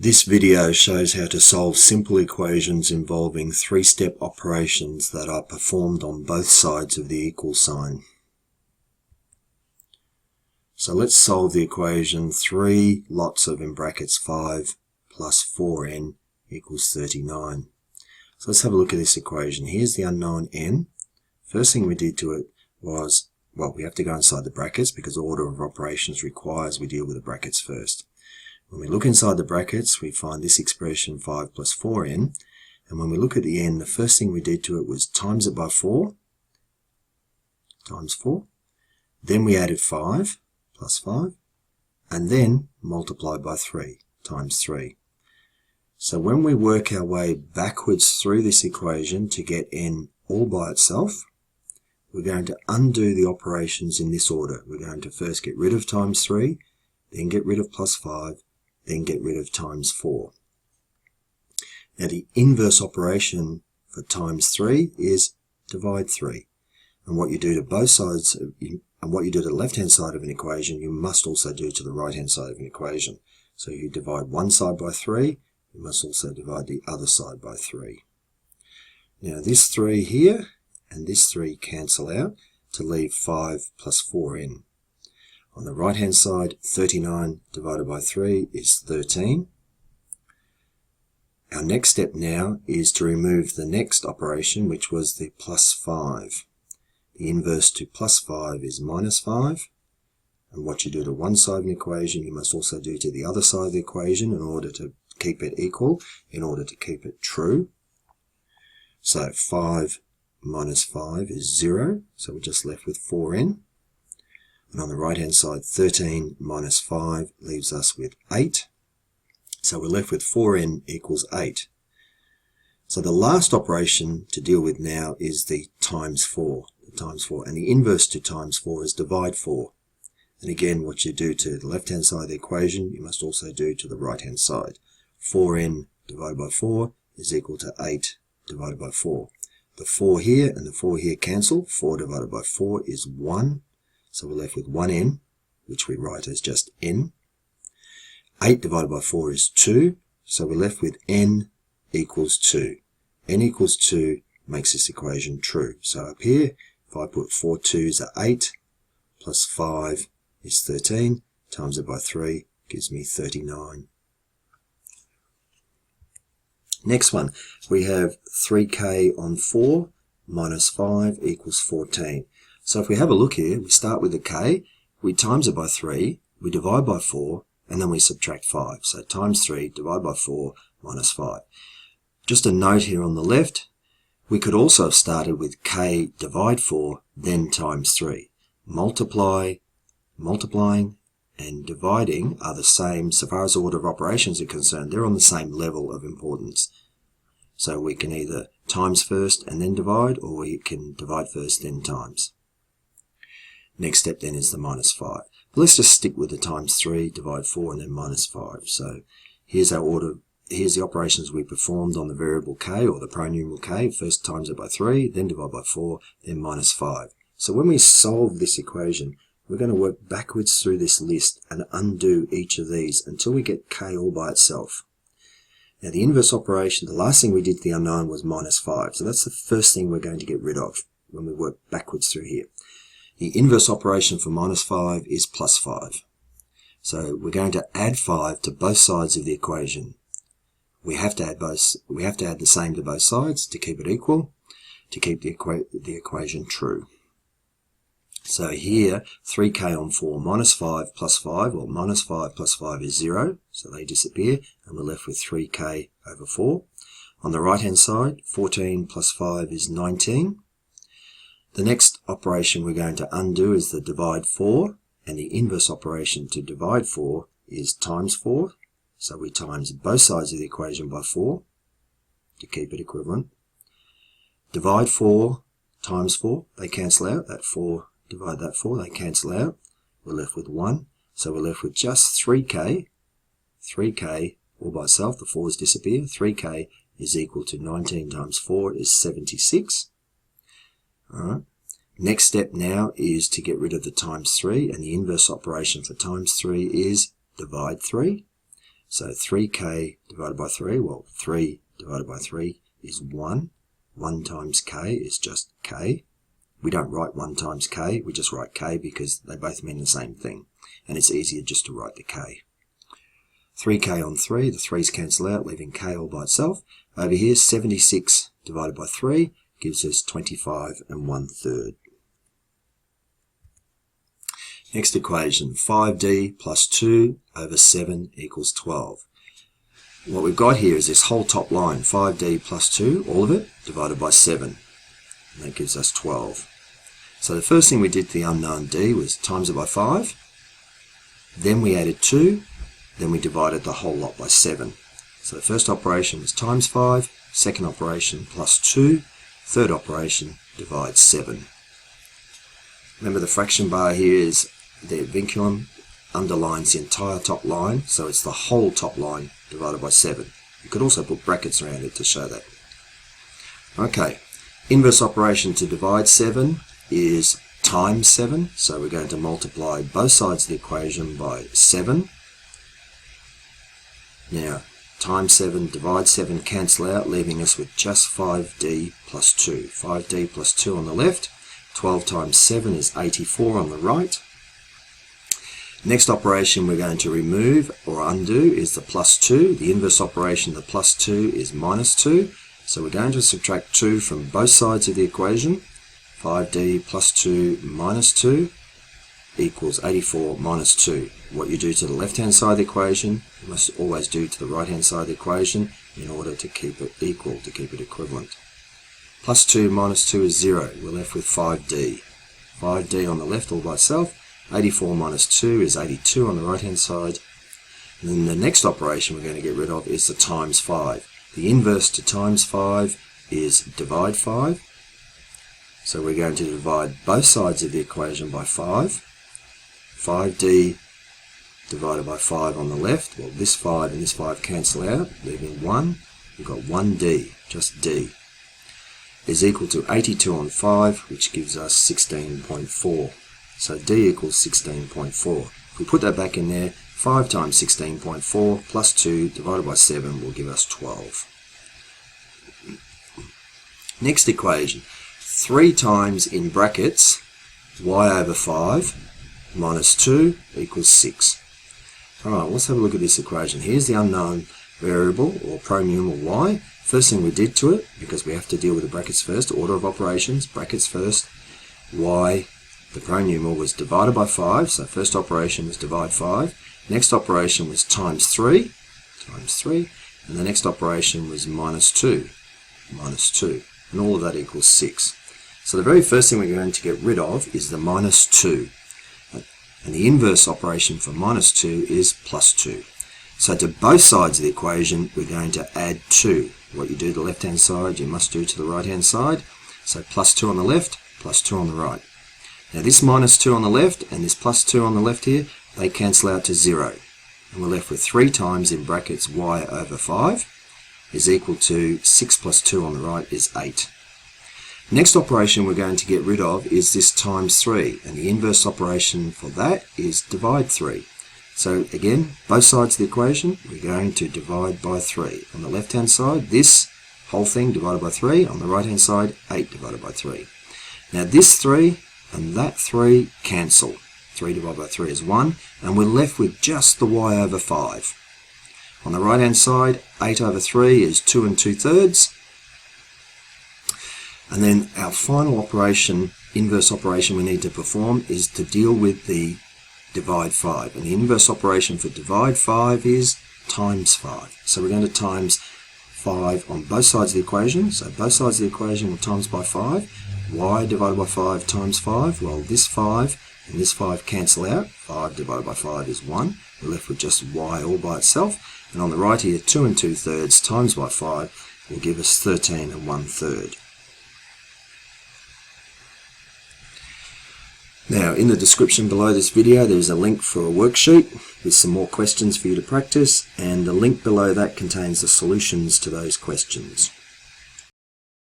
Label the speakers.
Speaker 1: This video shows how to solve simple equations involving three-step operations that are performed on both sides of the equal sign. So let's solve the equation 3 lots of in brackets 5 plus 4n equals 39. So let's have a look at this equation. Here's the unknown n. First thing we did to it was, well, we have to go inside the brackets because order of operations requires we deal with the brackets first. When we look inside the brackets, we find this expression 5 plus 4n. And when we look at the n, the first thing we did to it was times it by 4, times 4. Then we added 5, plus 5. And then multiplied by 3, times 3. So when we work our way backwards through this equation to get n all by itself, we're going to undo the operations in this order. We're going to first get rid of times 3, then get rid of plus 5, then get rid of times 4. Now the inverse operation for times 3 is divide 3. And what you do to both sides, and what you do to the left-hand side of an equation, you must also do to the right-hand side of an equation. So you divide one side by 3, you must also divide the other side by 3. Now this 3 here and this 3 cancel out to leave 5 plus 4n. On the right-hand side, 39 divided by 3 is 13. Our next step now is to remove the next operation, which was the plus 5. The inverse to plus 5 is minus 5. And what you do to one side of an equation, you must also do to the other side of the equation in order to keep it equal, in order to keep it true. So 5 minus 5 is 0, so we're just left with 4n. And on the right-hand side, 13 minus 5 leaves us with 8. So we're left with 4n equals 8. So the last operation to deal with now is the times 4. And the inverse to times 4 is divide 4. And again, what you do to the left-hand side of the equation, you must also do to the right-hand side. 4n divided by 4 is equal to 8 divided by 4. The 4 here and the 4 here cancel. 4 divided by 4 is 1. So we're left with 1n, which we write as just n. 8 divided by 4 is 2, so we're left with n equals 2. N equals 2 makes this equation true. So up here, if I put 4 2's are 8, plus 5 is 13, times it by 3 gives me 39. Next one, we have 3k on 4 minus 5 equals 14. So if we have a look here, we start with a k, we times it by 3, we divide by 4, and then we subtract 5. So times 3, divide by 4, minus 5. Just a note here on the left, we could also have started with k divide 4, then times 3. Multiplying, and dividing are the same, so far as order of operations are concerned, they're on the same level of importance. So we can either times first and then divide, or we can divide first, then times. Next step then is the minus 5. But let's just stick with the times 3, divide 4, and then minus 5. So here's our order. Here's the operations we performed on the variable k, or the pro-numeral k. First times it by 3, then divide by 4, then minus 5. So when we solve this equation, we're going to work backwards through this list and undo each of these until we get k all by itself. Now the inverse operation, the last thing we did to the unknown was minus 5. So that's the first thing we're going to get rid of when we work backwards through here. The inverse operation for minus 5 is plus 5. So we're going to add 5 to both sides of the equation. We have to add the same to both sides to keep it equal, to keep the equation true. So here, 3k on 4 minus 5 plus 5, or minus 5 plus 5 is 0, so they disappear, and we're left with 3k over 4. On the right-hand side, 14 plus 5 is 19. The next operation we're going to undo is the divide 4, and the inverse operation to divide 4 is times 4. So we times both sides of the equation by 4 to keep it equivalent. Divide 4 times 4, they cancel out. That 4 divide that 4, they cancel out. We're left with 1. So we're left with just 3k. 3k all by itself, the 4's disappear. 3k is equal to 19 times 4 is 76. Alright. Next step now is to get rid of the times 3, and the inverse operation for times 3 is divide 3. So 3k divided by 3, well, 3 divided by 3 is 1. 1 times k is just k. We don't write 1 times k, we just write k because they both mean the same thing. And it's easier just to write the k. 3k on 3, the 3's cancel out, leaving k all by itself. Over here, 76 divided by 3 gives us 25 1/3. Next equation, 5d plus 2 over 7 equals 12. What we've got here is this whole top line, 5d plus 2, all of it, divided by 7. And that gives us 12. So the first thing we did to the unknown d was times it by 5. Then we added 2. Then we divided the whole lot by 7. So the first operation was times 5. Second operation plus 2. Third operation divide 7. Remember the fraction bar here is the vinculum underlines the entire top line, so it's the whole top line divided by 7. You could also put brackets around it to show that. Okay, inverse operation to divide 7 is times 7, so we're going to multiply both sides of the equation by 7. Now, times 7, divide 7, cancel out, leaving us with just 5d plus 2. 5d plus 2 on the left, 12 times 7 is 84 on the right. Next operation we're going to remove or undo is the plus 2. The inverse operation, the plus 2, is minus 2. So we're going to subtract 2 from both sides of the equation. 5d plus 2 minus 2 equals 84 minus 2. What you do to the left-hand side of the equation, you must always do to the right-hand side of the equation in order to keep it equal, to keep it equivalent. Plus 2 minus 2 is 0. We're left with 5d. 5d on the left all by itself. 84 minus 2 is 82 on the right-hand side. And then the next operation we're going to get rid of is the times 5. The inverse to times 5 is divide 5. So we're going to divide both sides of the equation by 5. 5d divided by 5 on the left. Well, this 5 and this 5 cancel out, leaving 1. We've got 1d, just d, is equal to 82 on 5, which gives us 16.4. So d equals 16.4. If we put that back in there, 5 times 16.4 plus 2 divided by 7 will give us 12. Next equation, 3 times in brackets y over 5 minus 2 equals 6. Alright, let's have a look at this equation. Here's the unknown variable or pro-numeral y. First thing we did to it, because we have to deal with the brackets first, order of operations, brackets first, y, the pro-numeral was divided by 5, so first operation was divide 5. Next operation was times 3, and the next operation was minus 2, and all of that equals 6. So the very first thing we're going to get rid of is the minus 2, and the inverse operation for minus 2 is plus 2. So to both sides of the equation, we're going to add 2. What you do to the left-hand side, you must do to the right-hand side. So plus 2 on the left, plus 2 on the right. Now this minus 2 on the left and this plus 2 on the left here, they cancel out to 0. And we're left with 3 times in brackets y over 5 is equal to 6 plus 2 on the right is 8. Next operation we're going to get rid of is this times 3, and the inverse operation for that is divide 3. So again, both sides of the equation, we're going to divide by 3. On the left-hand side, this whole thing divided by 3. On the right-hand side, 8 divided by 3. Now this 3 and that 3 cancel. 3 divided by 3 is 1, and we're left with just the y over 5. On the right-hand side, 8 over 3 is 2 2/3. And then our final operation, inverse operation we need to perform is to deal with the divide 5. And the inverse operation for divide 5 is times 5. So we're going to times 5 on both sides of the equation. So both sides of the equation will times by 5. Y divided by 5 times 5. Well, this 5 and this 5 cancel out. 5 divided by 5 is 1. We're left with just y all by itself. And on the right here, 2 2/3 times by 5 will give us 13 1/3. Now, in the description below this video, there is a link for a worksheet with some more questions for you to practice, and the link below that contains the solutions to those questions.